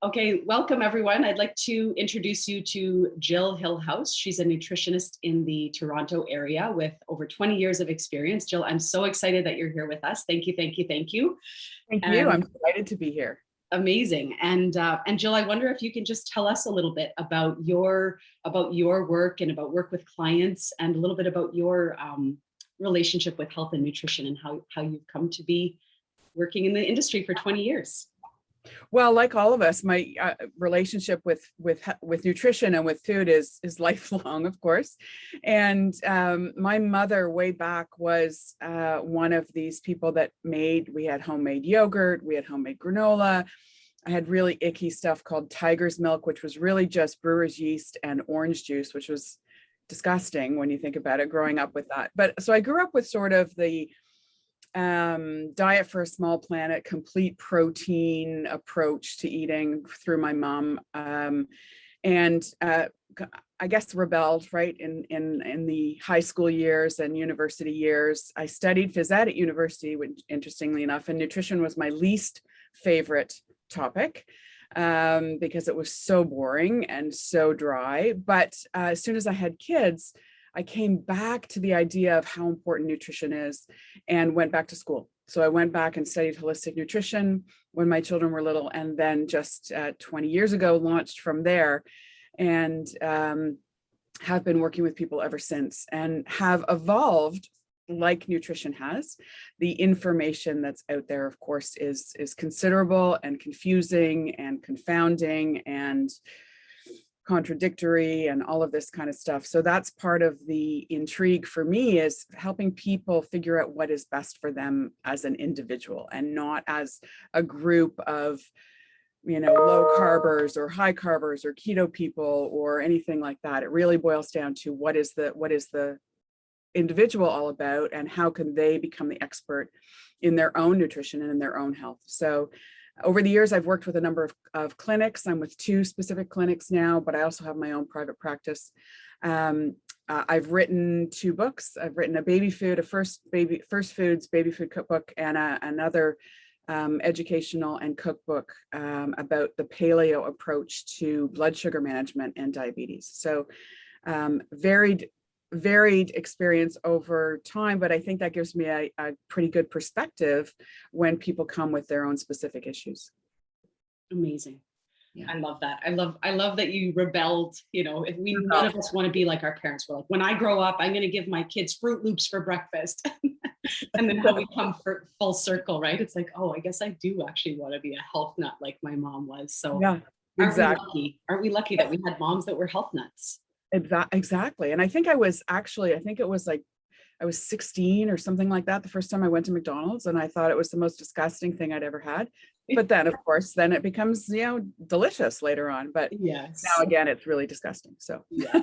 Okay, welcome everyone. I'd like to introduce you to Jill Hillhouse. She's a nutritionist in the Toronto area with over 20 years of experience. Jill, I'm so excited that you're here with us. Thank you, thank you, thank you. Thank you. And I'm delighted to be here. amazing. And Jill, I wonder if you can just tell us a little bit about your work and about work with clients, and a little bit about your relationship with health and nutrition, and how you've come to be working in the industry for 20 years. Well, like all of us, my relationship with nutrition and with food is lifelong, of course. And my mother, way back, was one of these people that we had homemade yogurt, we had homemade granola. I had really icky stuff called tiger's milk, which was really just brewer's yeast and orange juice, which was disgusting when you think about it, growing up with that. But so I grew up with sort of the diet for a small planet, complete protein approach to eating through my mom, and I guess rebelled right in the high school years and university years. I studied phys ed at university, which, interestingly enough, and nutrition was my least favorite topic because it was so boring and so dry. But as soon as I had kids, I came back to the idea of how important nutrition is and went back to school. So I went back and studied holistic nutrition when my children were little, and then just 20 years ago launched from there, and have been working with people ever since, and have evolved like nutrition has. The information that's out there, of course, is considerable and confusing and confounding and contradictory and all of this kind of stuff. So that's part of the intrigue for me, is helping people figure out what is best for them as an individual, and not as a group of, low carbers or high carbers or keto people or anything like that. It really boils down to what is the individual all about, and how can they become the expert in their own nutrition and in their own health. So over the years, I've worked with a number of clinics. I'm with 2 specific clinics now, but I also have my own private practice. I've written 2 books. I've written a baby food, first foods baby food cookbook, and another educational and cookbook about the paleo approach to blood sugar management and diabetes. So varied experience over time, but I think that gives me a pretty good perspective when people come with their own specific issues. Amazing. Yeah. I love that. I love that you rebelled. None of us want to be like our parents. We're like, when I grow up, I'm going to give my kids Fruit Loops for breakfast. And then how we come full circle, right? It's like, oh, I guess I do actually want to be a health nut like my mom was. So yeah, exactly. Aren't we lucky that we had moms that were health nuts? Exactly. And I think it was like, I was 16 or something like that the first time I went to McDonald's, and I thought it was the most disgusting thing I'd ever had. But then, of course, then it becomes, delicious later on. But yes, now again, it's really disgusting. So yeah,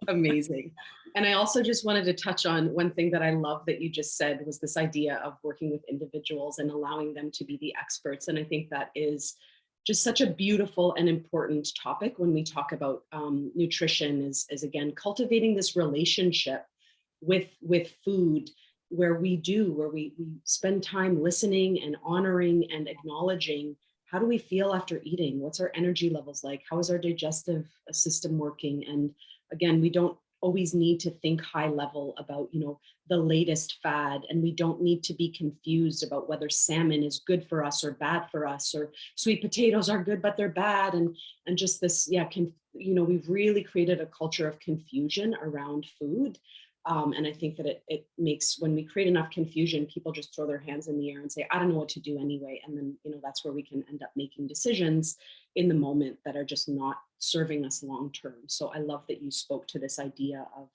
amazing. And I also just wanted to touch on one thing that I love that you just said, was this idea of working with individuals and allowing them to be the experts. And I think that is just such a beautiful and important topic when we talk about nutrition, is again cultivating this relationship with food, where we spend time listening and honoring and acknowledging, how do we feel after eating? What's our energy levels like? How is our digestive system working? And again, we don't always need to think high level about, the latest fad, and we don't need to be confused about whether salmon is good for us or bad for us, or sweet potatoes are good but they're bad, and just this, we've really created a culture of confusion around food. And I think that it makes, when we create enough confusion, people just throw their hands in the air and say, I don't know what to do anyway. And then, that's where we can end up making decisions in the moment that are just not serving us long term. So I love that you spoke to this idea of,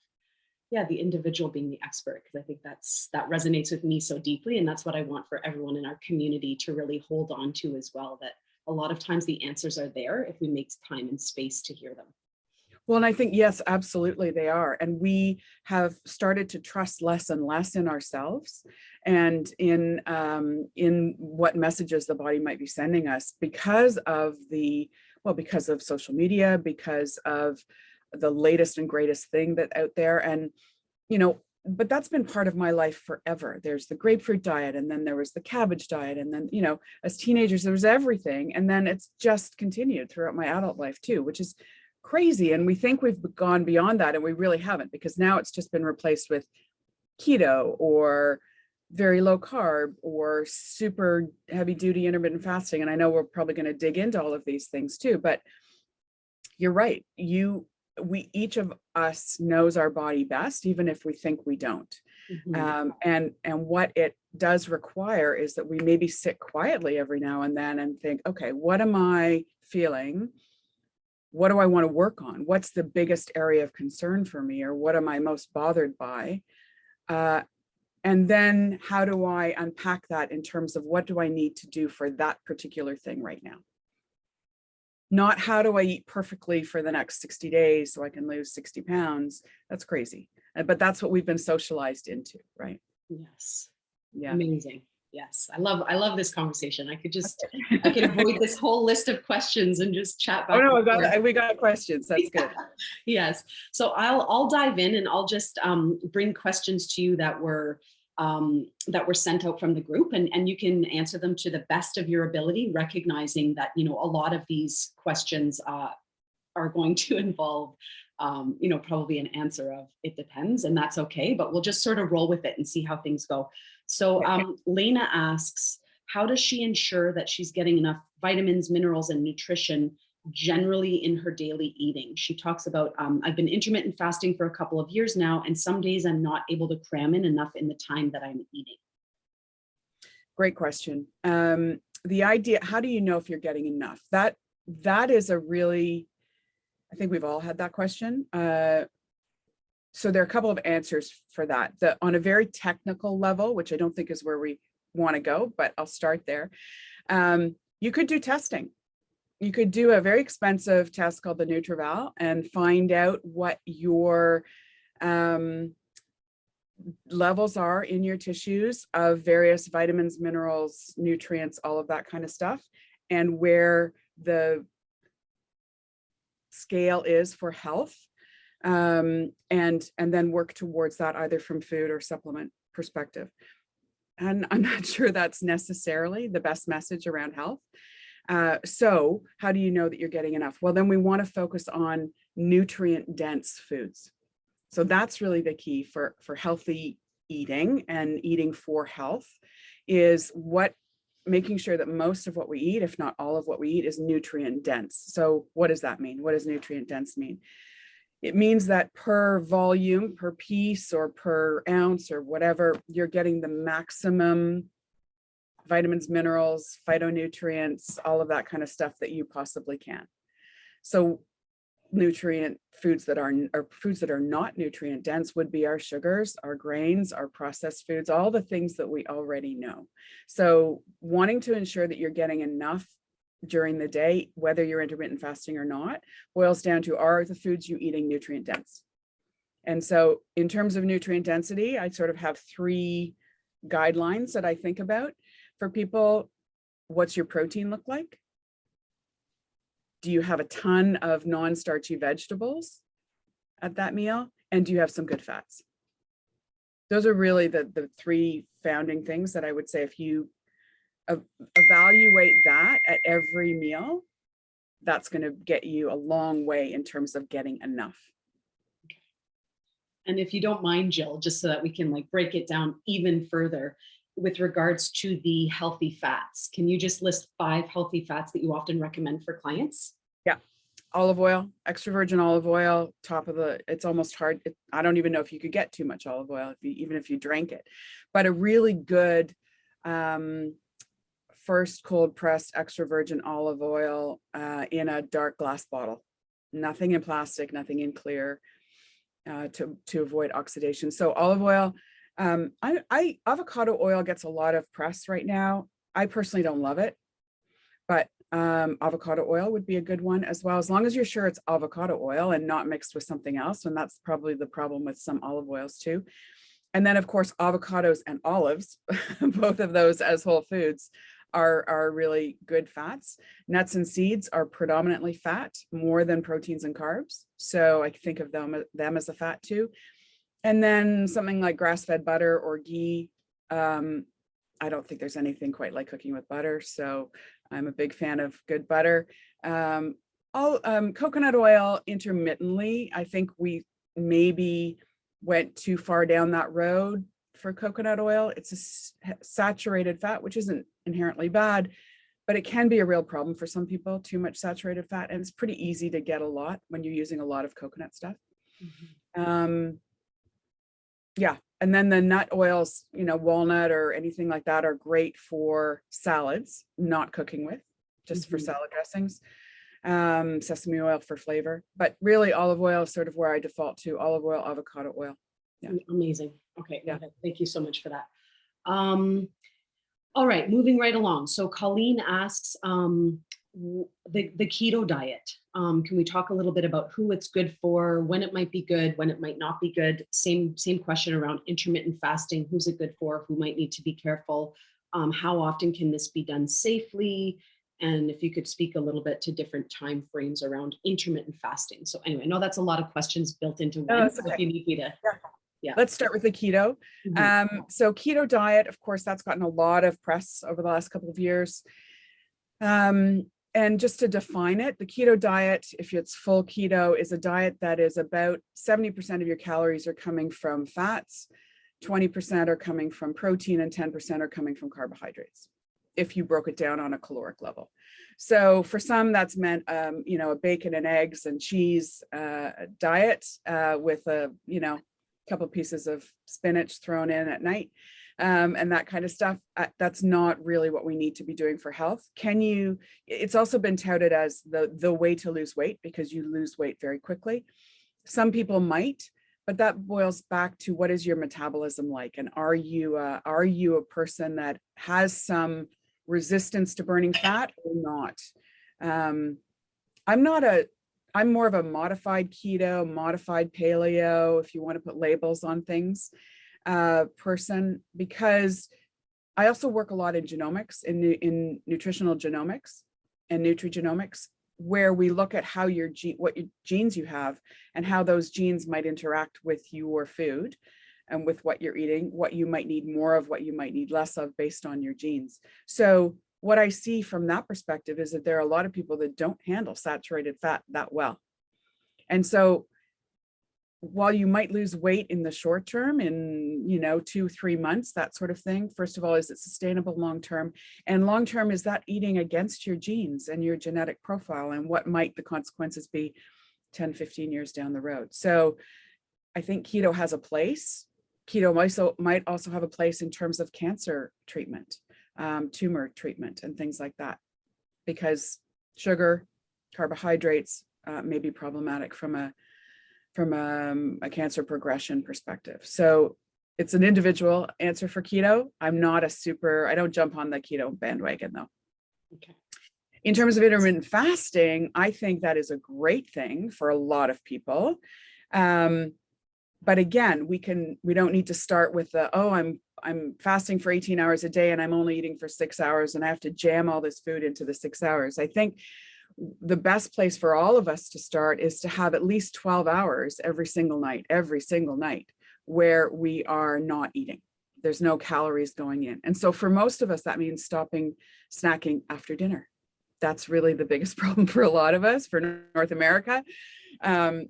the individual being the expert, because I think that resonates with me so deeply. And that's what I want for everyone in our community to really hold on to as well, that a lot of times the answers are there if we make time and space to hear them. Well, and I think, yes, absolutely they are. And we have started to trust less and less in ourselves and in what messages the body might be sending us, because of social media, because of the latest and greatest thing that's out there. And, but that's been part of my life forever. There's the grapefruit diet, and then there was the cabbage diet. And then, as teenagers, there was everything. And then it's just continued throughout my adult life too, which is crazy. And we think we've gone beyond that, and we really haven't, because now it's just been replaced with keto or very low carb or super heavy duty intermittent fasting. And I know we're probably going to dig into all of these things too, but you're right. Each of us knows our body best, even if we think we don't. Mm-hmm. And what it does require is that we maybe sit quietly every now and then and think, okay, what am I feeling? What do I want to work on? What's the biggest area of concern for me? Or what am I most bothered by? And then how do I unpack that in terms of what do I need to do for that particular thing right now? Not how do I eat perfectly for the next 60 days so I can lose 60 pounds. That's crazy. But that's what we've been socialized into, right? Yes. Yeah. Amazing. Yes. I love this conversation. I could avoid this whole list of questions and just chat back. Oh no, we got questions. That's good. Yes. So I'll dive in, and I'll just bring questions to you that were sent out from the group, and you can answer them to the best of your ability, recognizing that, a lot of these questions are going to involve, probably an answer of it depends, and that's okay, but we'll just sort of roll with it and see how things go. So Lena asks, how does she ensure that she's getting enough vitamins, minerals, and nutrition generally in her daily eating? She talks about, I've been intermittent fasting for a couple of years now, and some days I'm not able to cram in enough in the time that I'm eating. Great question. The idea, how do you know if you're getting enough? That is a really, I think we've all had that question. So there are a couple of answers for that. On a very technical level, which I don't think is where we want to go, but I'll start there. You could do testing. You could do a very expensive test called the NutriVal and find out what your levels are in your tissues of various vitamins, minerals, nutrients, all of that kind of stuff, and where the scale is for health, and then work towards that either from food or supplement perspective. And I'm not sure that's necessarily the best message around health. So how do you know that you're getting enough? Well, then we want to focus on nutrient dense foods. So that's really the key for healthy eating and eating for health, is making sure that most of what we eat, if not all of what we eat, is nutrient dense. So what does that mean? What does nutrient dense mean? It means that per volume, per piece, or per ounce, or whatever, you're getting the maximum vitamins, minerals, phytonutrients, all of that kind of stuff that you possibly can. So nutrient foods that are not nutrient dense would be our sugars, our grains, our processed foods, all the things that we already know. So wanting to ensure that you're getting enough during the day, whether you're intermittent fasting or not, boils down to, are the foods you eating nutrient dense? And so in terms of nutrient density, I sort of have 3 guidelines that I think about for people. What's your protein look like? Do you have a ton of non-starchy vegetables at that meal? And do you have some good fats? Those are really the 3 founding things that I would say, if you evaluate that at every meal, that's going to get you a long way in terms of getting enough. And if you don't mind, Jill, just so that we can break it down even further, with regards to the healthy fats, can you just list 5 healthy fats that you often recommend for clients? Yeah. Olive oil, extra virgin olive oil, it's almost hard. I don't even know if you could get too much olive oil, even if you drank it, but a really good, first cold pressed extra virgin olive oil in a dark glass bottle, nothing in plastic, nothing in clear, to avoid oxidation. So olive oil, avocado oil gets a lot of press right now. I personally don't love it, but avocado oil would be a good one as well, as long as you're sure it's avocado oil and not mixed with something else. And that's probably the problem with some olive oils too. And then of course, avocados and olives, both of those as whole foods, are really good fats. Nuts and seeds are predominantly fat, more than proteins and carbs. So I think of them as a fat too. And then something like grass-fed butter or ghee. I don't think there's anything quite like cooking with butter, so I'm a big fan of good butter. Coconut oil intermittently. I think we maybe went too far down that road for coconut oil. It's a saturated fat, which isn't inherently bad, but it can be a real problem for some people, too much saturated fat, and it's pretty easy to get a lot when you're using a lot of coconut stuff. Yeah, and then the nut oils, walnut or anything like that are great for salads, not cooking with, just for salad dressings. Sesame oil for flavor, but really olive oil is sort of where I default to. Olive oil, avocado oil. Yeah. Amazing. Okay. Yeah. Thank you so much for that. All right, moving right along. So Colleen asks, the keto diet. Can we talk a little bit about who it's good for, when it might be good, when it might not be good? Same question around intermittent fasting. Who's it good for? Who might need to be careful? How often can this be done safely? And if you could speak a little bit to different time frames around intermittent fasting. So anyway, I know that's a lot of questions built into one. So if you need me to, yeah. Let's start with the keto. So keto diet, of course, that's gotten a lot of press over the last couple of years. And just to define it, the keto diet, if it's full keto, is a diet that is about 70% of your calories are coming from fats, 20% are coming from protein, and 10% are coming from carbohydrates, if you broke it down on a caloric level. So for some, that's meant, a bacon and eggs and cheese diet with a, couple pieces of spinach thrown in at night and that kind of stuff. That's not really what we need to be doing for health. It's also been touted as the way to lose weight because you lose weight very quickly. Some people might, but that boils back to what is your metabolism like? And are you a person that has some resistance to burning fat or not? I'm more of a modified keto, modified paleo, if you want to put labels on things, person, because I also work a lot in genomics, in nutritional genomics and nutrigenomics, where we look at how what genes you have and how those genes might interact with your food and with what you're eating, what you might need more of, what you might need less of based on your genes. So what I see from that perspective is that there are a lot of people that don't handle saturated fat that well. And so while you might lose weight in the short term, in 2-3 months, that sort of thing, first of all, is it sustainable long term? And long term, is that eating against your genes and your genetic profile, and what might the consequences be 10-15 years down the road? So I think keto has a place. Keto might also have a place in terms of cancer treatment, tumor treatment, and things like that, because sugar, carbohydrates may be problematic from a cancer progression perspective. So it's an individual answer for keto. I don't jump on the keto bandwagon though. Okay. In terms of intermittent fasting, I think that is a great thing for a lot of people. But again, we don't need to start with I'm fasting for 18 hours a day and I'm only eating for 6 hours and I have to jam all this food into the 6 hours. I think the best place for all of us to start is to have at least 12 hours every single night, where we are not eating. There's no calories going in. And so for most of us, that means stopping snacking after dinner. That's really the biggest problem for a lot of us, for North America,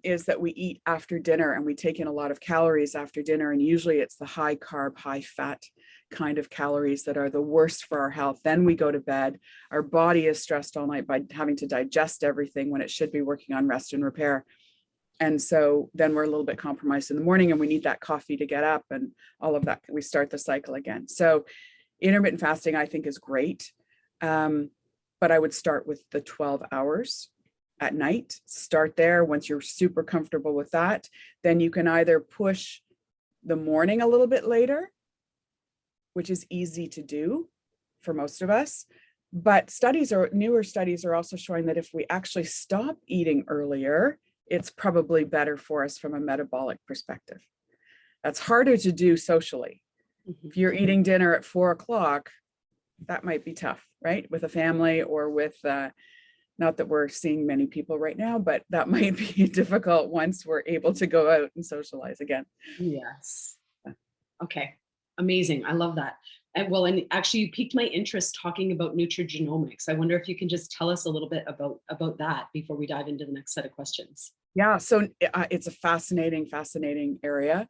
is that we eat after dinner and we take in a lot of calories after dinner. And usually it's the high carb, high fat kind of calories that are the worst for our health. Then we go to bed. Our body is stressed all night by having to digest everything when it should be working on rest and repair. And so then we're a little bit compromised in the morning and we need that coffee to get up and all of that. We start the cycle again. So intermittent fasting, I think, is great. But I would start with the 12 hours at night. Start there. Once you're super comfortable with that, then you can either push the morning a little bit later, which is easy to do for most of us. But newer studies are also showing that if we actually stop eating earlier, it's probably better for us from a metabolic perspective. That's harder to do socially. If you're eating dinner at 4 o'clock, that might be tough, right? With a family or with Not that we're seeing many people right now, but that might be difficult once we're able to go out and socialize again. Yes. Okay. Amazing. I love that. And well, and actually you piqued my interest talking about nutrigenomics. I wonder if you can just tell us a little bit about that before we dive into the next set of questions. Yeah, so it's a fascinating area.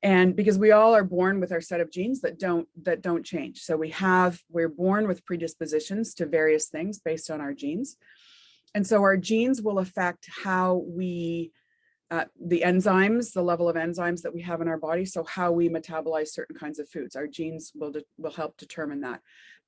And because we all are born with our set of genes that don't change. So we're born with predispositions to various things based on our genes. And so our genes will affect how we, the enzymes, the level of enzymes that we have in our body. So how we metabolize certain kinds of foods, our genes will help determine that.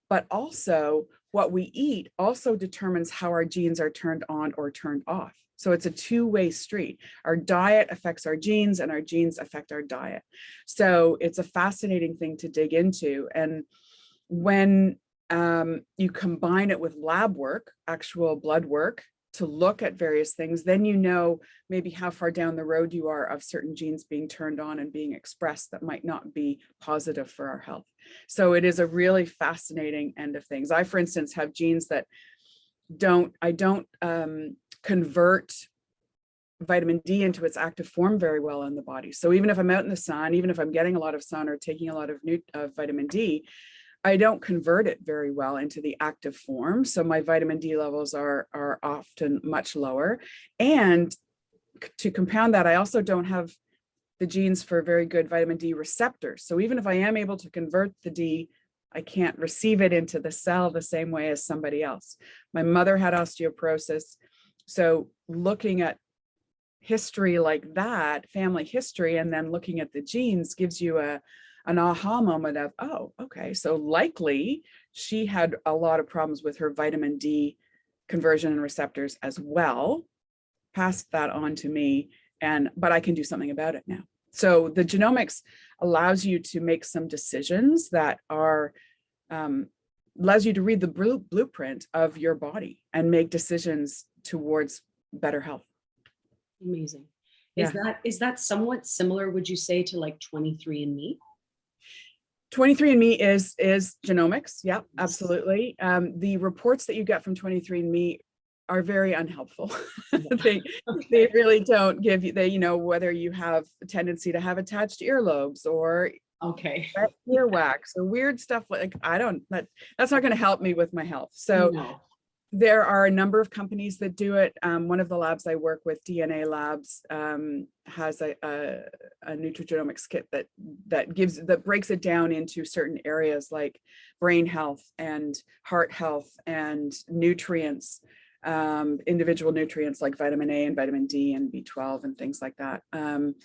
But also what we eat also determines how our genes are turned on or turned off. So it's a two-way street. Our diet affects our genes and our genes affect our diet. So it's a fascinating thing to dig into. And when you combine it with lab work, actual blood work, to look at various things, then you know maybe how far down the road you are of certain genes being turned on and being expressed that might not be positive for our health. So it is a really fascinating end of things. I, for instance, have genes that I don't convert vitamin D into its active form very well in the body. So even if I'm out in the sun, even if I'm getting a lot of sun or taking a lot of vitamin D, I don't convert it very well into the active form. So my vitamin D levels are often much lower. And to compound that, I also don't have the genes for very good vitamin D receptors. So even if I am able to convert the D, I can't receive it into the cell the same way as somebody else. My mother had osteoporosis. So looking at history like that, family history, and then looking at the genes gives you an aha moment of, oh, okay, so likely she had a lot of problems with her vitamin D conversion and receptors as well. Passed that on to me, but I can do something about it now. So the genomics allows you to make some decisions that are, allows you to read the blueprint of your body and make decisions towards better health. Amazing. Yeah. Is that somewhat similar, would you say, to like 23andMe? 23andMe is genomics. Yeah, absolutely. The reports that you get from 23andMe are very unhelpful. they really don't give you, whether you have a tendency to have attached earlobes or earwax or weird stuff like that's not going to help me with my health. So no. There are a number of companies that do it. One of the labs I work with, DNA Labs, has a nutrigenomics kit that breaks it down into certain areas like brain health and heart health and nutrients, individual nutrients like vitamin A and vitamin D and B12 and things like that. And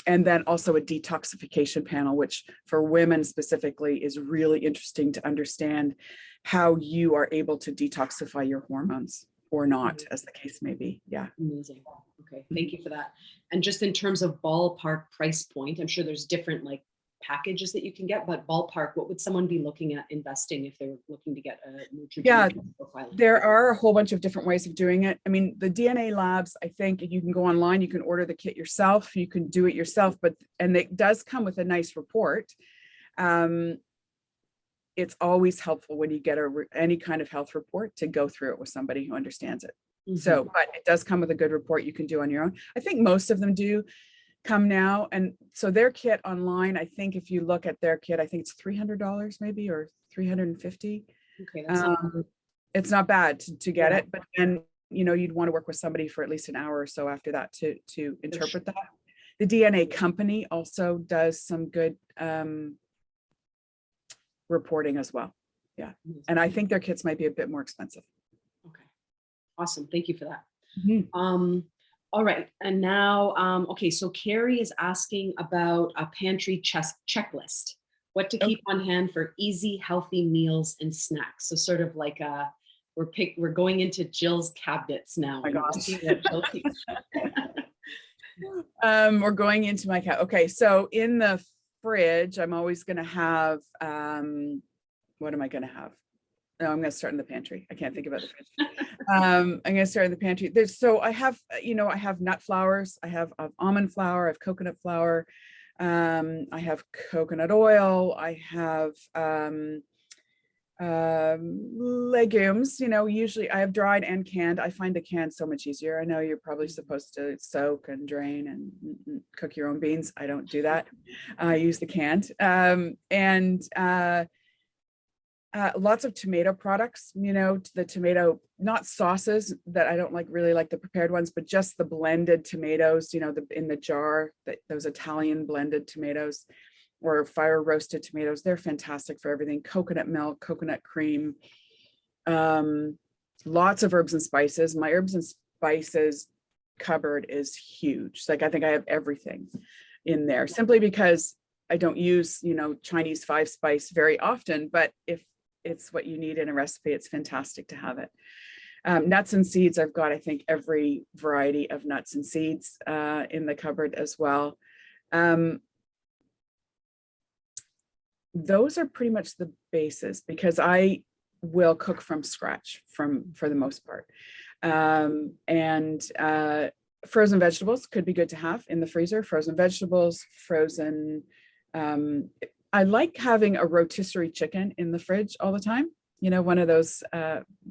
then also a detoxification panel, which for women specifically is really interesting to understand how you are able to detoxify your hormones or not, as the case may be. Yeah. Amazing. Okay. Thank you for that. And just in terms of ballpark price point, I'm sure there's different like packages that you can get, but ballpark, what would someone be looking at investing if they were looking to get a nutrigenomics profiling? There are a whole bunch of different ways of doing it. I mean, the DNA Labs, I think you can go online, you can order the kit yourself, you can do it yourself, and it does come with a nice report. It's always helpful when you get any kind of health report to go through it with somebody who understands it. Mm-hmm. So, but it does come with a good report you can do on your own. I think most of them do come now. And so their kit online, I think if you look at their kit, I think it's $300 maybe, or $350. Okay, that's it's not bad to get it, but then, you'd want to work with somebody for at least an hour or so after that to interpret that. The DNA company also does some good, reporting as well. Yeah. And I think their kits might be a bit more expensive. Okay. Awesome. Thank you for that. Mm-hmm. All right. And now, okay. So Carrie is asking about a pantry checklist, what to keep on hand for easy, healthy meals and snacks. So sort of like we're going into Jill's cabinets now. Oh my gosh. Jill we're going into my Okay. So in the fridge, I'm always going to have, what am I going to have? No, I'm going to start in the pantry. I can't think about the fridge. I'm going to start in the pantry. I have, I have nut flours. I have almond flour. I have coconut flour. I have coconut oil. I have Legumes, usually I have dried and canned. I find the canned so much easier. I know you're probably supposed to soak and drain and cook your own beans. I don't do that. I use the canned. And lots of tomato products, the tomato, not sauces that I don't really like the prepared ones, but just the blended tomatoes, in the jar, those Italian blended tomatoes or fire roasted tomatoes. They're fantastic for everything. Coconut milk, coconut cream, lots of herbs and spices. My herbs and spices cupboard is huge. It's like, I think I have everything in there simply because I don't use, Chinese 5-spice very often, but if it's what you need in a recipe, it's fantastic to have it. Nuts and seeds, I've got, I think, every variety of nuts and seeds in the cupboard as well. Those are pretty much the bases because I will cook from scratch for the most part. Frozen vegetables could be good to have in the freezer. Frozen vegetables, frozen. I like having a rotisserie chicken in the fridge all the time. One of those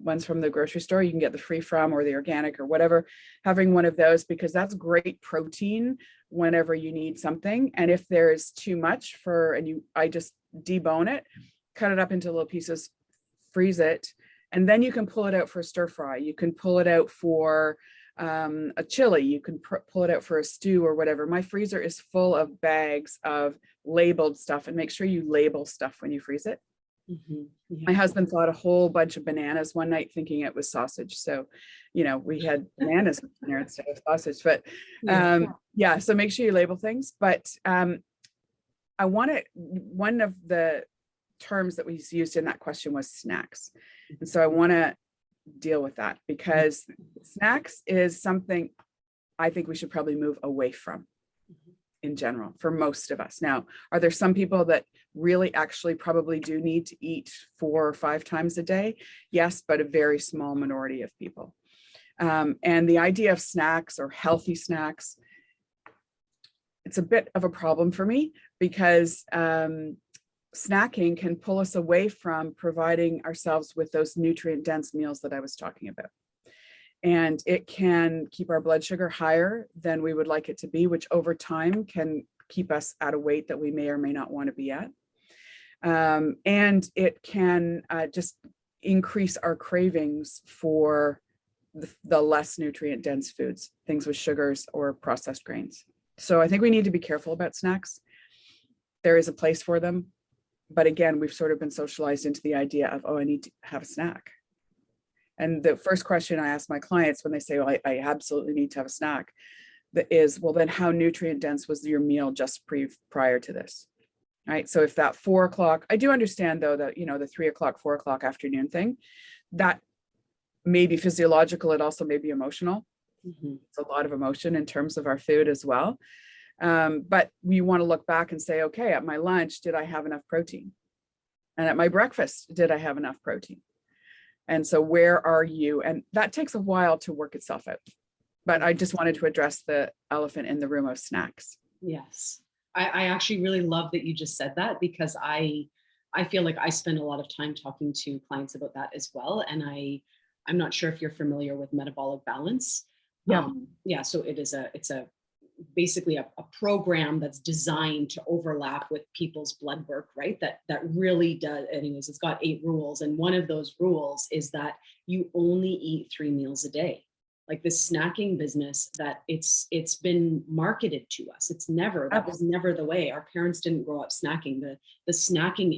ones from the grocery store, you can get the free from or the organic or whatever, having one of those because that's great protein whenever you need something. And if there's too much I just debone it, cut it up into little pieces, freeze it, and then you can pull it out for a stir fry. You can pull it out for a chili. You can pull it out for a stew or whatever. My freezer is full of bags of labeled stuff, and make sure you label stuff when you freeze it. Mm-hmm. Yeah. My husband thought a whole bunch of bananas one night thinking it was sausage. So, we had bananas for dinner instead of sausage, but yeah. So make sure you label things. But one of the terms that we used in that question was snacks. And so I want to deal with that because snacks is something I think we should probably move away from in general for most of us. Now, are there some people that really actually probably do need to eat 4 or 5 times a day? Yes, but a very small minority of people. And the idea of snacks or healthy snacks, it's a bit of a problem for me because snacking can pull us away from providing ourselves with those nutrient-dense meals that I was talking about. And it can keep our blood sugar higher than we would like it to be, which over time can keep us at a weight that we may or may not want to be at. And it can just increase our cravings for the less nutrient-dense foods, things with sugars or processed grains. So I think we need to be careful about snacks. There is a place for them. But again, we've sort of been socialized into the idea of, I need to have a snack. And the first question I ask my clients when they say, well, I absolutely need to have a snack, is, well, then how nutrient dense was your meal just prior to this? Right. So if that 4 o'clock, I do understand though that, the 3 o'clock, 4 o'clock afternoon thing, that may be physiological. It also may be emotional. Mm-hmm. It's a lot of emotion in terms of our food as well. But we want to look back and say, okay, at my lunch, did I have enough protein? And at my breakfast, did I have enough protein? And so where are you? And that takes a while to work itself out. But I just wanted to address the elephant in the room of snacks. Yes. I actually really love that you just said that because I feel like I spend a lot of time talking to clients about that as well. And I'm not sure if you're familiar with Metabolic Balance. Yeah. So it's basically a program that's designed to overlap with people's blood work, right? That really does. Anyways, it's got 8 rules. And one of those rules is that you only eat 3 meals a day. Like this snacking business that it's been marketed to us. That was never the way. Our parents didn't grow up snacking. The snacking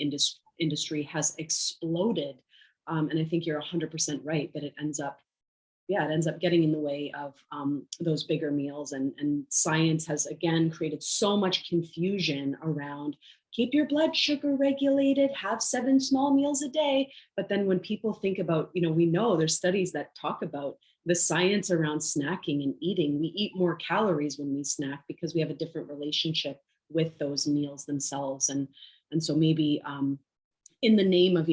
industry has exploded. And I think you're 100% right that it ends up getting in the way of those bigger meals. And science has, again, created so much confusion around keep your blood sugar regulated, have 7 small meals a day. But then when people think about, we know there's studies that talk about the science around snacking and eating. We eat more calories when we snack because we have a different relationship with those meals themselves. And so maybe in the name of,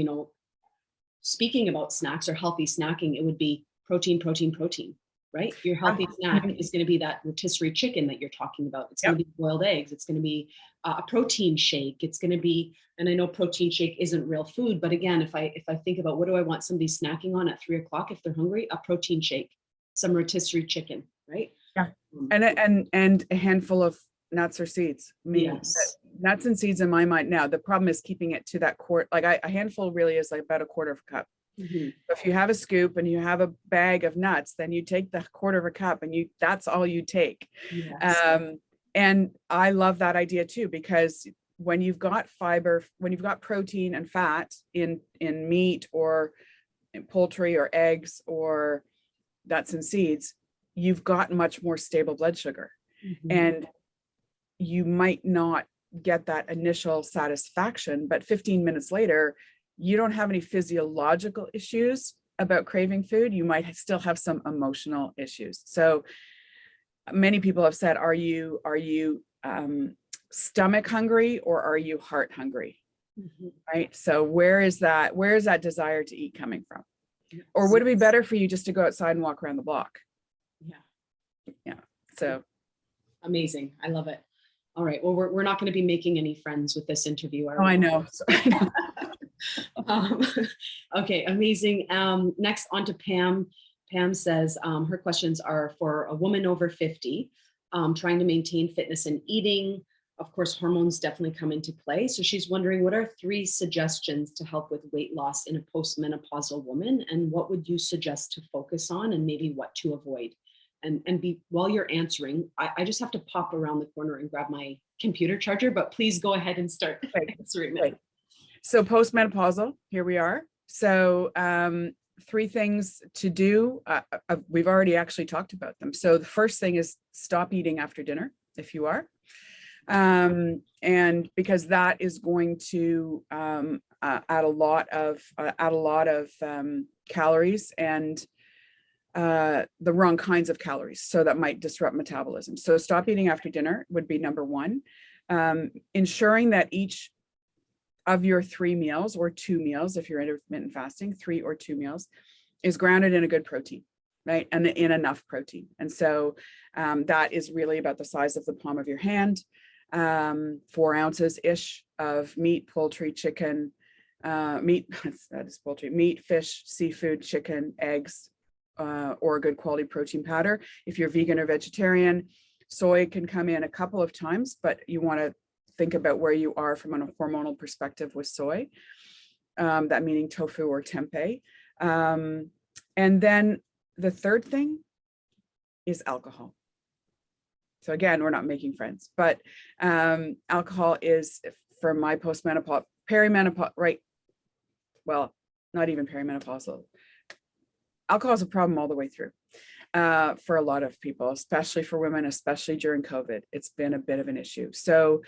speaking about snacks or healthy snacking, it would be protein, protein, protein. right? Your healthy snack is going to be that rotisserie chicken that you're talking about. It's going to be boiled eggs. It's going to be a protein shake. It's going to be, and I know protein shake isn't real food, but again, if I think about what do I want somebody snacking on at 3 o'clock if they're hungry, a protein shake, some rotisserie chicken, right? Yeah. And a handful of nuts or seeds. Yes. Nuts and seeds in my mind. Now, the problem is keeping it to that quart. Like a handful really is like about a quarter of a cup. Mm-hmm. If you have a scoop and you have a bag of nuts, then you take the quarter of a cup and that's all you take. Yes. And I love that idea too, because when you've got fiber, when you've got protein and fat in meat or in poultry or eggs or nuts and seeds, you've got much more stable blood sugar. Mm-hmm. And you might not get that initial satisfaction, but 15 minutes later, you don't have any physiological issues about craving food. You might still have some emotional issues. So many people have said, are you stomach hungry or are you heart hungry? Mm-hmm. Right. So where is that desire to eat coming from? Yes. Or would it be better for you just to go outside and walk around the block? Yeah. So amazing. I love it. All right. Well, we're not going to be making any friends with this interview. Oh, I know. Okay, amazing. Next on to Pam. Pam says her questions are for a woman over 50, trying to maintain fitness and eating. Of course, hormones definitely come into play. So she's wondering, what are 3 suggestions to help with weight loss in a post-menopausal woman? And what would you suggest to focus on and maybe what to avoid? And while you're answering, I just have to pop around the corner and grab my computer charger, but please go ahead and start answering them. So post-menopausal, here we are. So 3 things to do. We've already actually talked about them. So the first thing is stop eating after dinner, if you are. And because that is going to add a lot of calories and the wrong kinds of calories. So that might disrupt metabolism. So stop eating after dinner would be number 1. Ensuring that each of your 3 meals or 2 meals, if you're intermittent fasting, 3 or 2 meals, is grounded in a good protein, right? And in enough protein. And so that is really about the size of the palm of your hand, 4 ounces-ish of meat, poultry, chicken, meat, that is poultry, meat, fish, seafood, chicken, eggs, or a good quality protein powder. If you're vegan or vegetarian, soy can come in a couple of times, but you want to think about where you are from a hormonal perspective with soy, that meaning tofu or tempeh. And then the third thing is alcohol. So again, we're not making friends, but alcohol is, for my post-menopausal, perimenopause, right? Well, not even perimenopausal. Alcohol is a problem all the way through for a lot of people, especially for women, especially during COVID. It's been a bit of an issue. So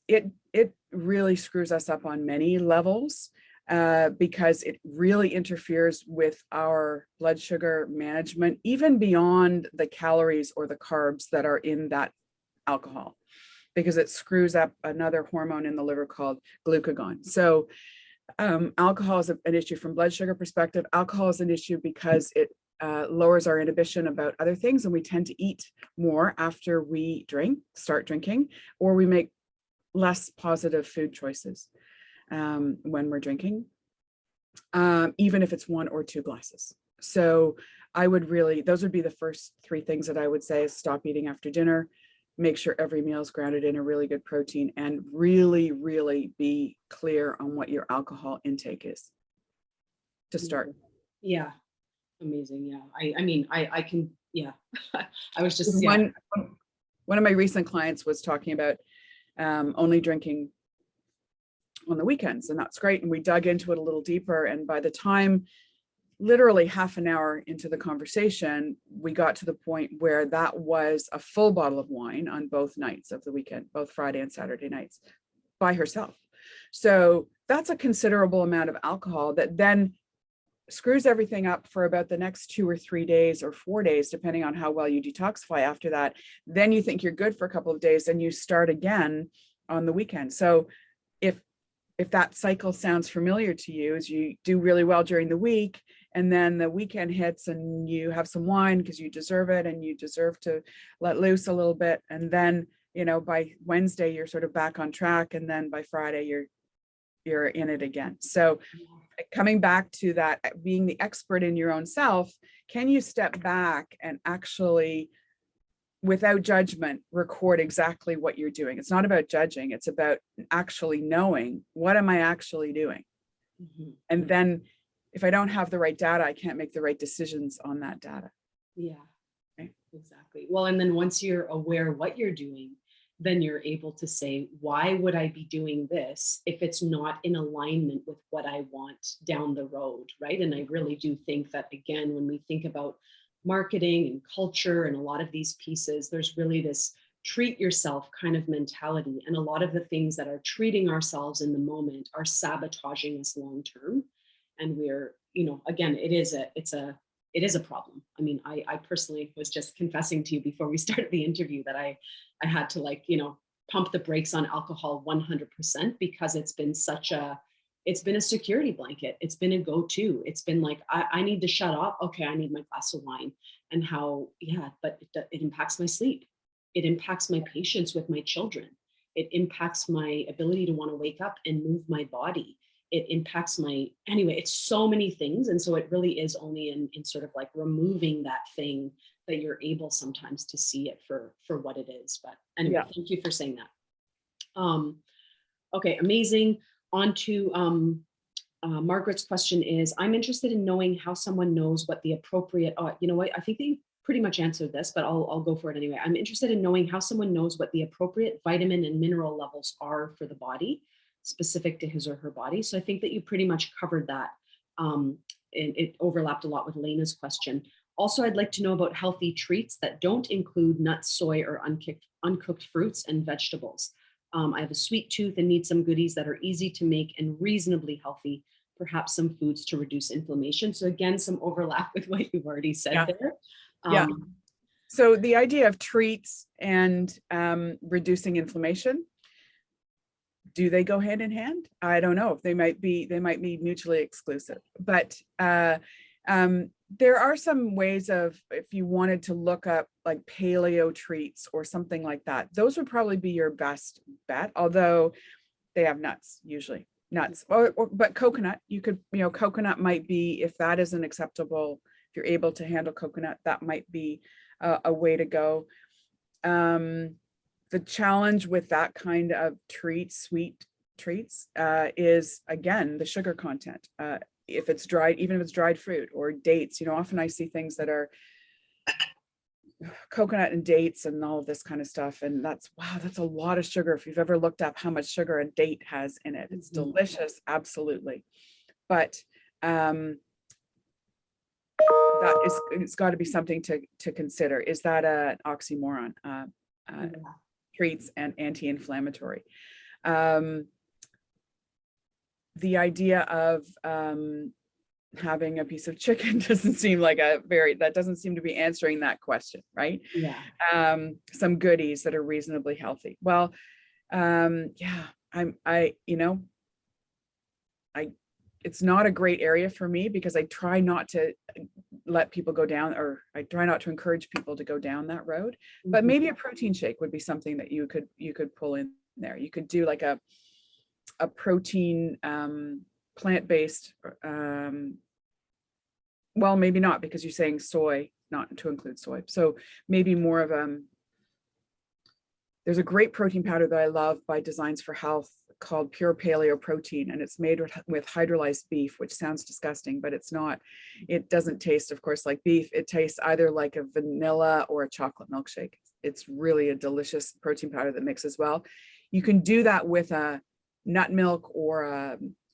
it really screws us up on many levels because it really interferes with our blood sugar management, even beyond the calories or the carbs that are in that alcohol, because it screws up another hormone in the liver called glucagon. So alcohol is an issue from blood sugar perspective. Alcohol is an issue because it lowers our inhibition about other things, and we tend to eat more after we start drinking, or we make less positive food choices when we're drinking, even if it's 1 or 2 glasses. So those would be the first 3 things that I would say is stop eating after dinner, make sure every meal is grounded in a really good protein, and really, really be clear on what your alcohol intake is to start. Yeah. Amazing. Yeah. I mean, I can, yeah. I was just, one of my recent clients was talking about only drinking on the weekends, and that's great. And we dug into it a little deeper. And by the time, literally half an hour into the conversation, we got to the point where that was a full bottle of wine on both nights of the weekend, both Friday and Saturday nights, by herself. So that's a considerable amount of alcohol that then screws everything up for about the next 2 or 3 days or 4 days, depending on how well you detoxify after that. Then you think you're good for a couple of days and you start again on the weekend. So if that cycle sounds familiar to you, as you do really well during the week And then the weekend hits and you have some wine because you deserve it and you deserve to let loose a little bit. And then, you know, by Wednesday, you're sort of back on track. And then by Friday, you're in it again. So coming back to that, being the expert in your own self, can you step back and actually, without judgment, record exactly what you're doing? It's not about judging. It's about actually knowing, what am I actually doing? Mm-hmm. And then if I don't have the right data, I can't make the right decisions on that data. Yeah, okay. Exactly. Well, and then once you're aware what you're doing, then you're able to say, why would I be doing this if it's not in alignment with what I want down the road, right? And I really do think that, again, when we think about marketing and culture and a lot of these pieces, there's really this treat yourself kind of mentality. And a lot of the things that are treating ourselves in the moment are sabotaging us long term. And we're, you know, again, it is a problem. I mean, I personally was just confessing to you before we started the interview that I had to, like, you know, pump the brakes on alcohol 100% because it's been a security blanket. It's been a go-to. It's been like, I need to shut up. Okay, I need my glass of wine. And how, yeah, but it impacts my sleep. It impacts my patience with my children. It impacts my ability to want to wake up and move my body. It impacts anyway, it's so many things. And so it really is only in sort of like removing that thing that you're able sometimes to see it for what it is. But anyway, Thank you for saying that. Okay, amazing. On to Margaret's question is, I'm interested in knowing how someone knows what the appropriate, you know what, I think they pretty much answered this, but I'll go for it anyway. I'm interested in knowing how someone knows what the appropriate vitamin and mineral levels are for the body, specific to his or her body. So I think that you pretty much covered that. And it overlapped a lot with Lena's question. Also, I'd like to know about healthy treats that don't include nuts, soy, or uncooked fruits and vegetables. I have a sweet tooth and need some goodies that are easy to make and reasonably healthy, perhaps some foods to reduce inflammation. So again, some overlap with what you've already said there. So the idea of treats and reducing inflammation, do they go hand in hand? I don't know. They might be mutually exclusive, but there are some ways of, if you wanted to look up like paleo treats or something like that, those would probably be your best bet. Although they have nuts, usually nuts, but coconut, you could, you know, coconut might be, if that isn't acceptable, if you're able to handle coconut, that might be a way to go. The challenge with that kind of sweet treats, is again, the sugar content. If it's dried, even if it's dried fruit or dates, you know, often I see things that are coconut and dates and all of this kind of stuff. And that's a lot of sugar. If you've ever looked up how much sugar a date has in it, it's delicious. Absolutely. But, it's got to be something to consider. Is that an oxymoron? Treats and anti-inflammatory. The idea of having a piece of chicken doesn't seem like that doesn't seem to be answering that question, right? Yeah. Some goodies that are reasonably healthy. Well, it's not a great area for me because I try not to let people go down, or I try not to encourage people to go down that road. But maybe a protein shake would be something that you could pull in there. You could do like a protein plant-based, well, maybe not, because you're saying soy, not to include soy. So maybe more of there's a great protein powder that I love by Designs for Health called Pure Paleo Protein, and it's made with hydrolyzed beef, which sounds disgusting, but it's not. It doesn't taste, of course, like beef. It tastes either like a vanilla or a chocolate milkshake. It's really a delicious protein powder that mixes well. You can do that with a nut milk or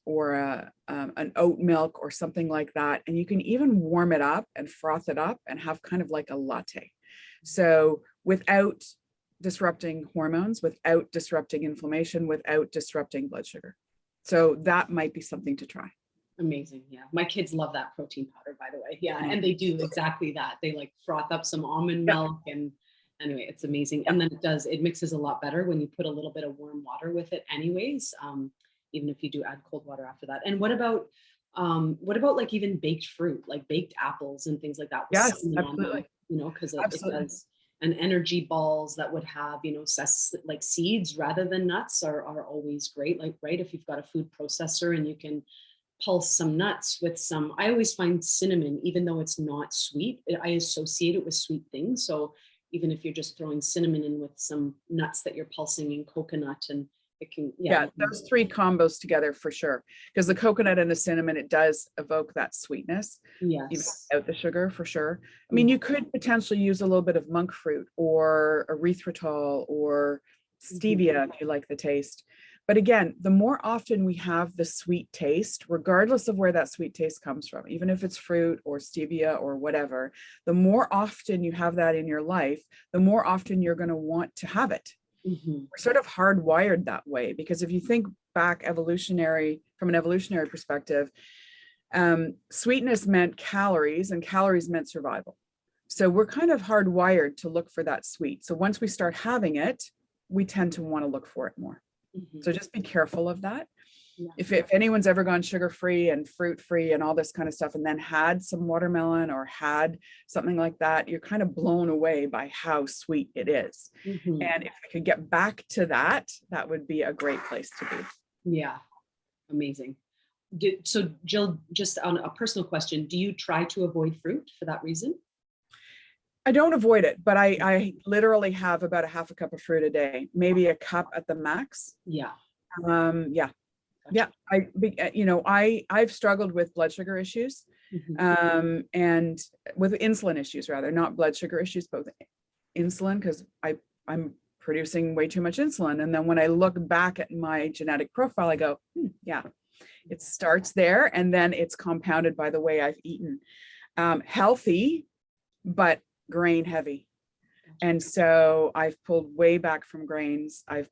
an oat milk or something like that, and you can even warm it up and froth it up and have kind of like a latte. So without disrupting hormones, without disrupting inflammation, without disrupting blood sugar. So that might be something to try. Amazing. Yeah. My kids love that protein powder, by the way. Yeah. And they do exactly that. They like froth up some almond milk, and anyway, it's amazing. And then it mixes a lot better when you put a little bit of warm water with it anyways, even if you do add cold water after that. And what about What about like even baked fruit, like baked apples and things like that with Yes, cinnamon on them, absolutely. because it Absolutely. does, and energy balls that would have, like seeds rather than nuts are always great. Like, right, if you've got a food processor and you can pulse some nuts with some, I always find cinnamon, even though it's not sweet, I associate it with sweet things. So even if you're just throwing cinnamon in with some nuts that you're pulsing in coconut, and it can, yeah. Yeah, those three combos together for sure. Because the coconut and the cinnamon, it does evoke that sweetness, even Yes. without the sugar for sure. I Yeah. mean, you could potentially use a little bit of monk fruit or erythritol or stevia if you like the taste. But again, the more often we have the sweet taste, regardless of where that sweet taste comes from, even if it's fruit or stevia or whatever, the more often you have that in your life, the more often you're going to want to have it. Mhm. We're sort of hardwired that way, because if you think back from an evolutionary perspective, sweetness meant calories and calories meant survival. So we're kind of hardwired to look for that sweet. So once we start having it, we tend to want to look for it more. Mhm. So just be careful of that. Yeah. If anyone's ever gone sugar-free and fruit-free and all this kind of stuff, and then had some watermelon or had something like that, you're kind of blown away by how sweet it is. Mhm. And if we could get back to that, that would be a great place to be. Yeah. Amazing. So Jill, just on a personal question, do you try to avoid fruit for that reason? I don't avoid it, but I literally have about a half a cup of fruit a day, maybe a cup at the max. Yeah. Yeah. Gotcha. Yeah, I've struggled with blood sugar issues, Mhm. and with insulin issues rather, not blood sugar issues, but with insulin, because I'm producing way too much insulin. And then when I look back at my genetic profile, I go, yeah, it starts there, and then it's compounded by the way I've eaten. Healthy, but grain heavy. And so I've pulled way back from grains. I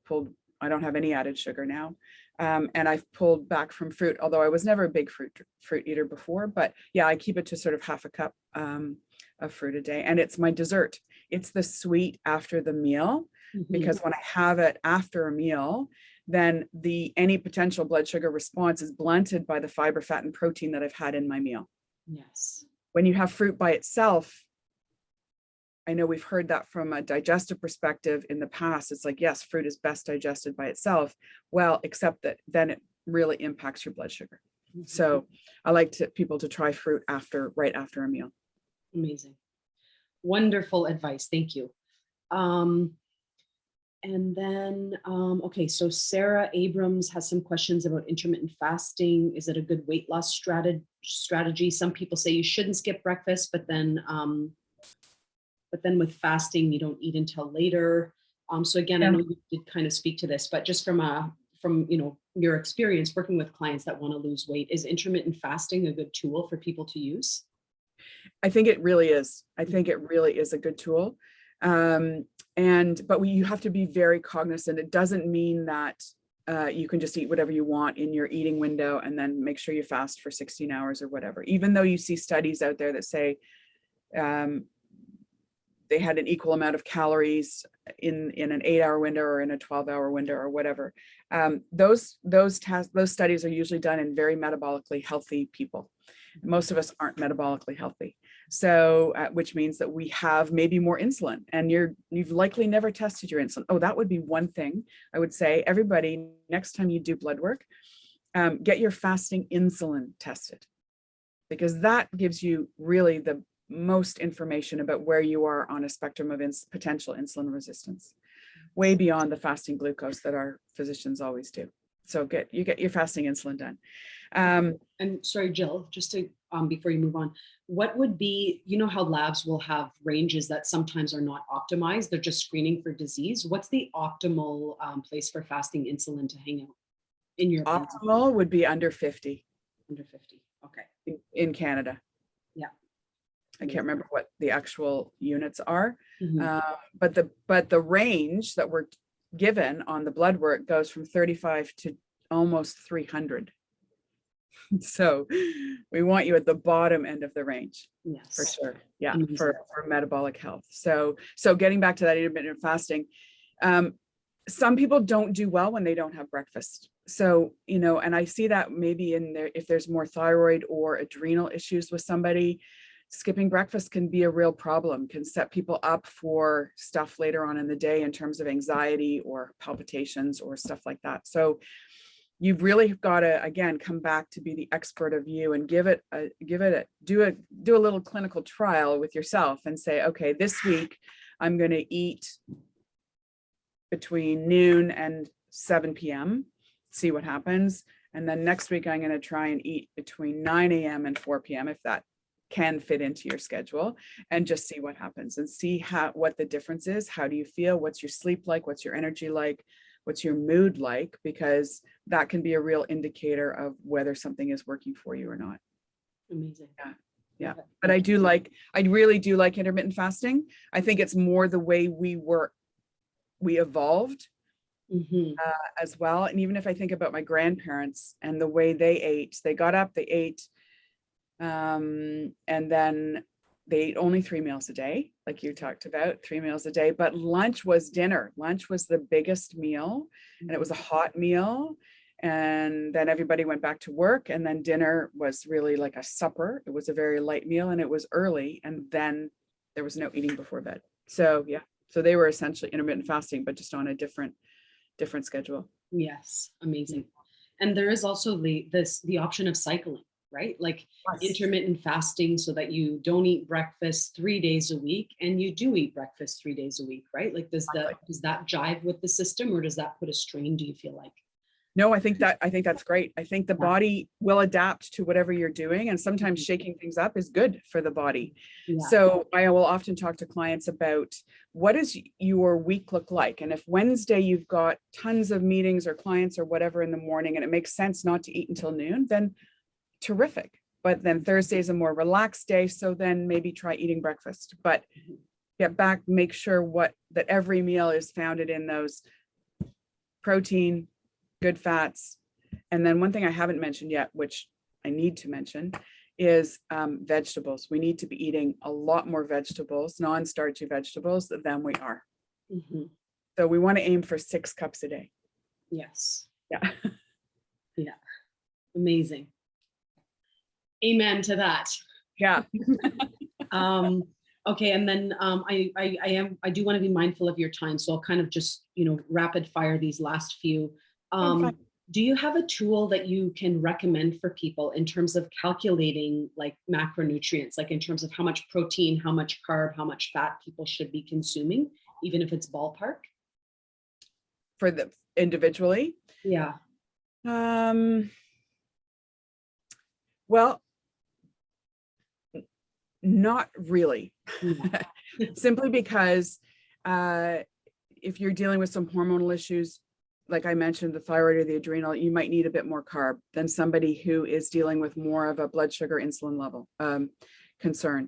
don't have any added sugar now. And I've pulled back from fruit, although I was never a big fruit eater before. But yeah, I keep it to sort of half a cup of fruit a day. And it's my dessert. It's the sweet after the meal, because when I have it after a meal, then any potential blood sugar response is blunted by the fiber, fat, and protein that I've had in my meal. Yes. When you have fruit by itself, I know we've heard that from a digestive perspective in the past. It's like, yes, fruit is best digested by itself. Well, except that then it really impacts your blood sugar. So I like people to try fruit right after a meal. Amazing. Wonderful advice. Thank you. And then, okay, so Sarah Abrams has some questions about intermittent fasting. Is it a good weight loss strategy? Some people say you shouldn't skip breakfast, but then with fasting, you don't eat until later. So again, I know you did kind of speak to this, but just from your experience working with clients that want to lose weight, is intermittent fasting a good tool for people to use? I think it really is. I think it really is a good tool. But you have to be very cognizant. It doesn't mean that you can just eat whatever you want in your eating window and then make sure you fast for 16 hours or whatever. Even though you see studies out there that say they had an equal amount of calories in an 8-hour window or in a 12-hour window or whatever. Those studies are usually done in very metabolically healthy people. Most of us aren't metabolically healthy. So, which means that we have maybe more insulin, and you've likely never tested your insulin. Oh, that would be one thing I would say. Everybody, next time you do blood work, get your fasting insulin tested, because that gives you really the most information about where you are on a spectrum of potential insulin resistance, way beyond the fasting glucose that our physicians always do. So you get your fasting insulin done. And sorry, Jill, just to before you move on, what would be, how labs will have ranges that sometimes are not optimized, they're just screening for disease. What's the optimal place for fasting insulin to hang out in your opinion? Optimal would be under 50. Under 50. Okay. In Canada. Yeah. I can't remember what the actual units are, Mm-hmm. but the range that we're given on the blood work goes from 35 to almost 300. So we want you at the bottom end of the range. Yes, for sure. Yeah, amazing. for metabolic health. So getting back to that intermittent fasting, some people don't do well when they don't have breakfast. So, and I see that maybe in there, if there's more thyroid or adrenal issues with somebody, skipping breakfast can be a real problem, can set people up for stuff later on in the day in terms of anxiety or palpitations or stuff like that. So you've really got to, again, come back to be the expert of you and do a little clinical trial with yourself and say, okay, this week I'm going to eat between noon and 7 p.m., see what happens. And then next week I'm going to try and eat between 9 a.m. and 4 p.m. if that can fit into your schedule, and just see what happens and see what the difference is. How do you feel? What's your sleep like? What's your energy like? What's your mood like? Because that can be a real indicator of whether something is working for you or not. Amazing. Yeah. But I really do like intermittent fasting. I think it's more the way we evolved as well. And even if I think about my grandparents and the way they ate, they got up, they ate, and then they ate only 3 meals a day, like you talked about, 3 meals a day, but lunch was dinner. Lunch was the biggest meal, and it was a hot meal. And then everybody went back to work, and then dinner was really like a supper. It was a very light meal, and it was early, and then there was no eating before bed. So yeah, so they were essentially intermittent fasting, but just on a different schedule. Yes, amazing. And there is also the option of cycling, right? Like intermittent fasting, so that you don't eat breakfast 3 days a week and you do eat breakfast 3 days a week, right? Like does that jive with the system, or does that put a strain, do you feel like? No, I think that's great. I think the body will adapt to whatever you're doing, and sometimes shaking things up is good for the body. Yeah. So I will often talk to clients about what does your week look like? And if Wednesday you've got tons of meetings or clients or whatever in the morning, and it makes sense not to eat until noon, then terrific. But then Thursday is a more relaxed day, so then maybe try eating breakfast. But get back, make sure that every meal is founded in those protein, good fats. And then one thing I haven't mentioned yet, which I need to mention, is vegetables. We need to be eating a lot more vegetables, non-starchy vegetables, than we are. So we want to aim for 6 cups a day. Yes. Yeah. Yeah. Amazing. Amen to that. Yeah. Okay. And then I do want to be mindful of your time. So I'll kind of just, rapid fire these last few. Do you have a tool that you can recommend for people in terms of calculating like macronutrients, like in terms of how much protein, how much carb, how much fat people should be consuming, even if it's ballpark? For the individually? Yeah. Well, not really. Simply because if you're dealing with some hormonal issues, like I mentioned, the thyroid or the adrenal, you might need a bit more carb than somebody who is dealing with more of a blood sugar insulin level concern.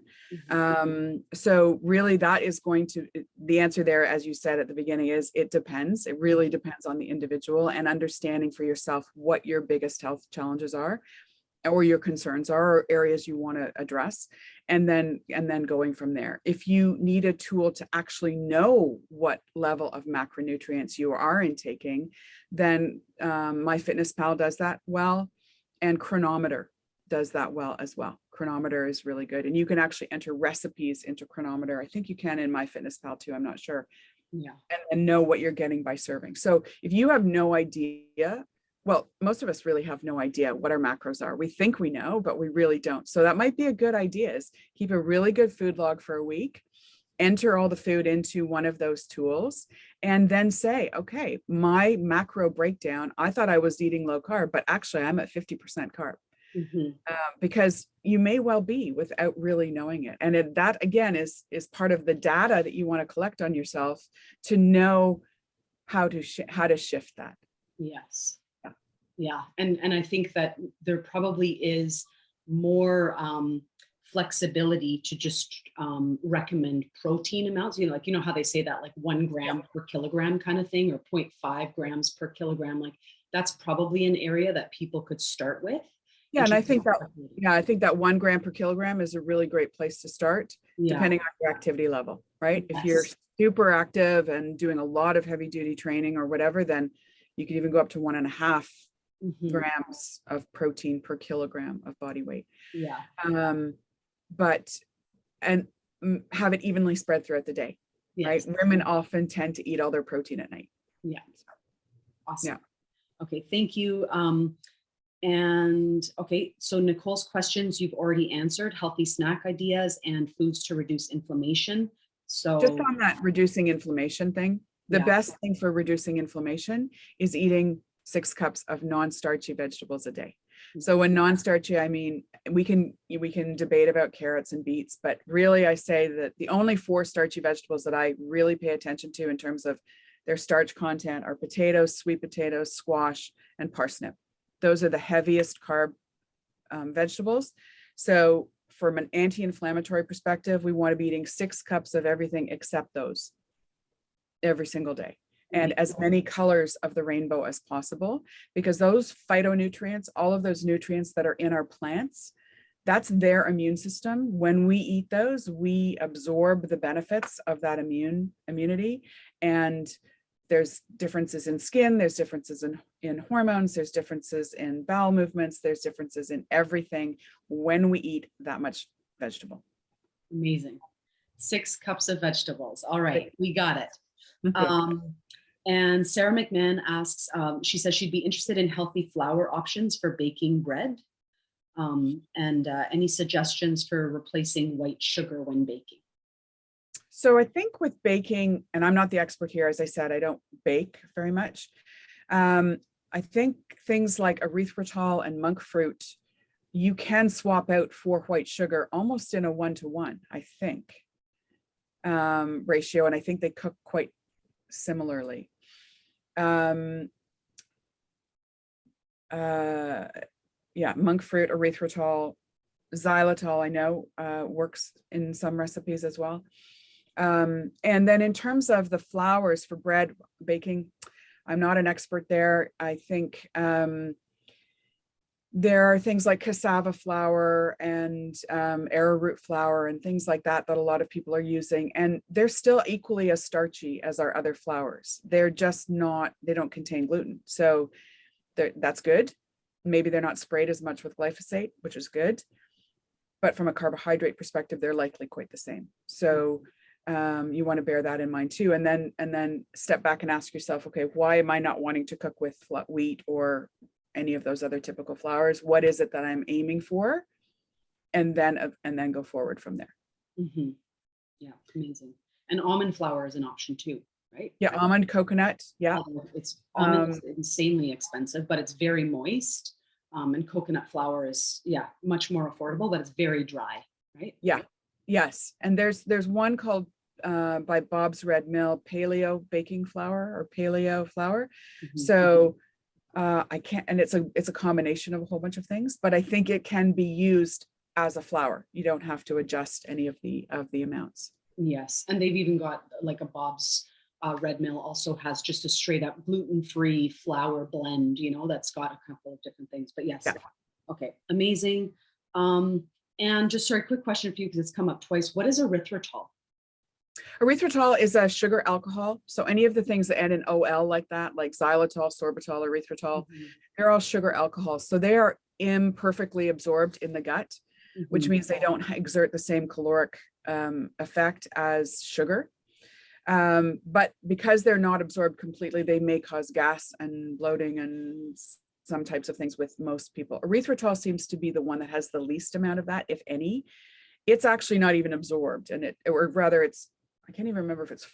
So really that is the answer there, as you said at the beginning, is it depends. It really depends on the individual, and understanding for yourself what your biggest health challenges are, or your concerns are, or areas you want to address, and then going from there. If you need a tool to actually know what level of macronutrients you are intaking, then MyFitnessPal does that well, and Chronometer does that well as well. Chronometer is really good, and you can actually enter recipes into Chronometer. I think you can in MyFitnessPal too, I'm not sure. Yeah. And know what you're getting by serving. So if you have no idea, well, most of us really have no idea what our macros are. We think we know, but we really don't. So that might be a good idea, is keep a really good food log for a week, enter all the food into one of those tools, and then say, okay, my macro breakdown, I thought I was eating low carb, but actually I'm at 50% carb. Because you may well be without really knowing it. And that again is part of the data that you want to collect on yourself to know how to shift that. Yes. Yeah. And I think that there probably is more flexibility to just recommend protein amounts, like, how they say that, like 1 gram per kilogram kind of thing, or 0.5 grams per kilogram. Like that's probably an area that people could start with. Yeah, and I think that 1 gram per kilogram is a really great place to start, depending on your activity level, right? If you're super active and doing a lot of heavy duty training or whatever, then you could even go up to 1.5 grams of protein per kilogram of body weight. Yeah. But have it evenly spread throughout the day, right? Women often tend to eat all their protein at night. Yeah. Awesome. Yeah. Okay, thank you. And okay, so Nicole's questions you've already answered: healthy snack ideas and foods to reduce inflammation. So just on that reducing inflammation thing, the best thing for reducing inflammation is eating 6 cups of non-starchy vegetables a day. So when non-starchy, I mean, we can debate about carrots and beets, but really I say that the only 4 starchy vegetables that I really pay attention to in terms of their starch content are potatoes, sweet potatoes, squash, and parsnip. Those are the heaviest carb vegetables. So from an anti-inflammatory perspective, we want to be eating 6 cups of everything except those every single day, and as many colors of the rainbow as possible, because those phytonutrients, all of those nutrients that are in our plants, that's their immune system. When we eat those, we absorb the benefits of that immunity. And there's differences in skin, there's differences in hormones, there's differences in bowel movements, there's differences in everything when we eat that much vegetable. Amazing. 6 cups of vegetables. All right, we got it. Okay. And Sarah McMahon asks, she says she'd be interested in healthy flour options for baking bread. And any suggestions for replacing white sugar when baking? So I think with baking, and I'm not the expert here, as I said, I don't bake very much. I think things like erythritol and monk fruit, you can swap out for white sugar almost in a 1-to-1, I think, ratio. And I think they cook quite similarly. Monk fruit, erythritol, xylitol, I know works in some recipes as well. And then in terms of the flours for bread baking, I'm not an expert there. I think there are things like cassava flour and arrowroot flour and things like that that a lot of people are using, and they're still equally as starchy as our other flours. They're just not, they don't contain gluten, so that's good. Maybe they're not sprayed as much with glyphosate, which is good, but from a carbohydrate perspective, they're likely quite the same. So you want to bear that in mind too, and then step back and ask yourself, okay, why am I not wanting to cook with wheat or any of those other typical flours? What is it that I'm aiming for? And then go forward from there. Mm-hmm. Yeah, amazing. And almond flour is an option too, right? Yeah, almond, coconut. Yeah, it's almond is insanely expensive, but it's very moist. And coconut flour is much more affordable, but it's very dry, right? Yeah, yes. And there's one called by Bob's Red Mill, Paleo baking flour or Paleo flour. Mm-hmm. So I can't, and it's a combination of a whole bunch of things, but I think it can be used as a flour. You don't have to adjust any of the amounts. Yes, and they've even got like a Bob's Red Mill also has just a straight up gluten-free flour blend, that's got a couple of different things. But yes, okay, amazing. And just sorry, quick question for you because it's come up twice. What is erythritol? Erythritol is a sugar alcohol. So any of the things that end in OL like that, like xylitol, sorbitol, erythritol, they're all sugar alcohols. So they are imperfectly absorbed in the gut, which means they don't exert the same caloric effect as sugar. But because they're not absorbed completely, they may cause gas and bloating and some types of things with most people. Erythritol seems to be the one that has the least amount of that, if any. It's actually not even absorbed, and I can't even remember if it's,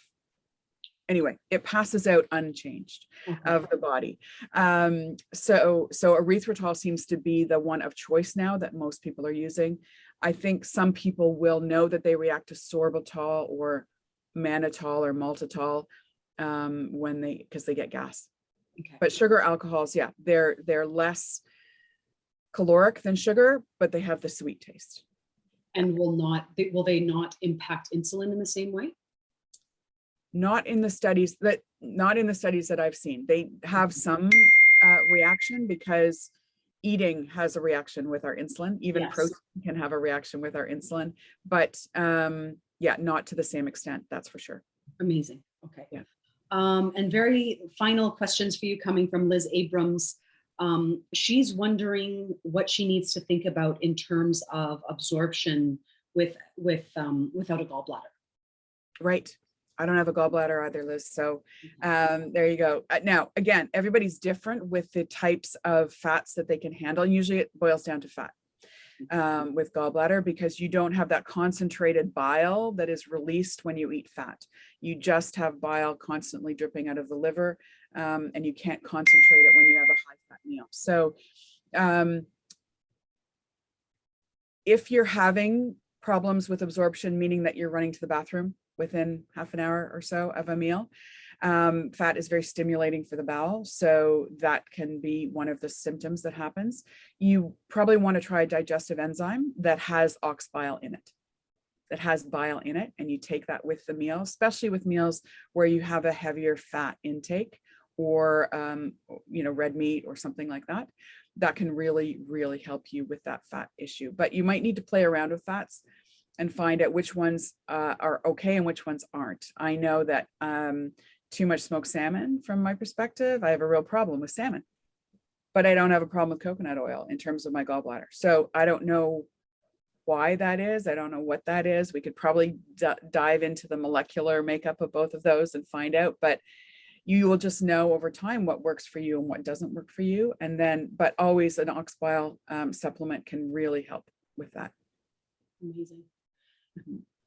anyway, it passes out unchanged of the body. So erythritol seems to be the one of choice now that most people are using. I think some people will know that they react to sorbitol or mannitol or maltitol because they get gas. Okay. But sugar alcohols, they're less caloric than sugar, but they have the sweet taste. And will they not impact insulin in the same way? Not in the studies that I've seen. They have some reaction because eating has a reaction with our insulin. Even Yes. protein can have a reaction with our insulin, but yeah, not to the same extent, that's for sure. Amazing. Okay. Yeah. And very final questions for you coming from Liz Abrams. She's wondering what she needs to think about in terms of absorption without a gallbladder. Right. I don't have a gallbladder either, Liz. So there you go. Now, again, everybody's different with the types of fats that they can handle. Usually it boils down to fat with gallbladder, because you don't have that concentrated bile that is released when you eat fat. You just have bile constantly dripping out of the liver, and you can't concentrate it when you have a high fat meal. So if you're having problems with absorption, meaning that you're running to the bathroom within half an hour or so of a meal, fat is very stimulating for the bowel. So that can be one of the symptoms that happens. You probably want to try a digestive enzyme that has ox bile in it, that has bile in it, and you take that with the meal, especially with meals where you have a heavier fat intake, or red meat or something like that. That can really, really help you with that fat issue. But you might need to play around with fats and find out which ones are okay and which ones aren't. I know that too much smoked salmon, from my perspective, I have a real problem with salmon, but I don't have a problem with coconut oil in terms of my gallbladder. So I don't know why that is. I don't know what that is. We could probably dive into the molecular makeup of both of those and find out, but you will just know over time what works for you and what doesn't work for you. And then, but always an ox bile supplement can really help with that. Amazing.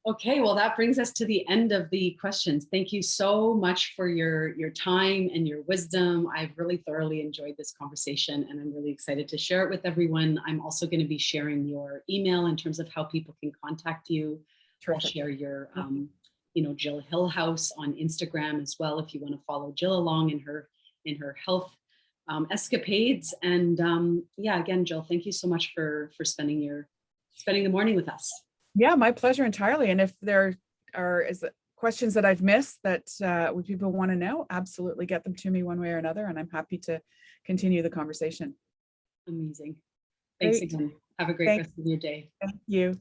Okay, well, that brings us to the end of the questions. Thank you so much for your time and your wisdom. I've really thoroughly enjoyed this conversation, and I'm really excited to share it with everyone. I'm also going to be sharing your email in terms of how people can contact you. Terrific. I'll share your Jill Hillhouse on Instagram as well, if you want to follow Jill along in her health escapades. And again, Jill, thank you so much for spending the morning with us. Yeah, my pleasure entirely. And if there are questions that I've missed that people want to know, absolutely get them to me one way or another, and I'm happy to continue the conversation. Amazing. Thanks again. Have a great rest of your day. Thank you.